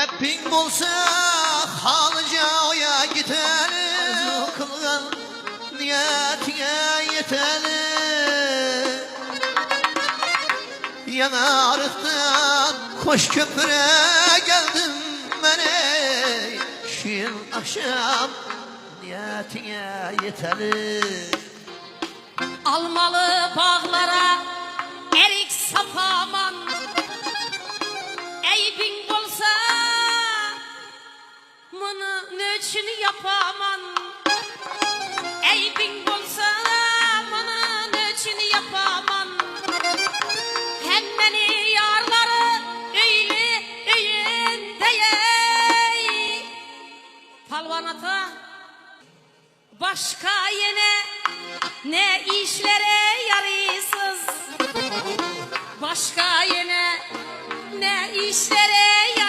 Hepin bolsa halıca oya gidelim, kılgan niyetine yetelim. Yana arıktan koş köprüye geldim ben ey, şiir akşam niyetine yetelim. Almalı bağlara erik sapaman, eybin bolsa bunu nöçünü yapaman. Eybin bolsa bunu nöçünü yapaman. Hem beni yarları öyle öyündeyey. Palvanata başka yine ne işlere yarısız, başka yine ne işlere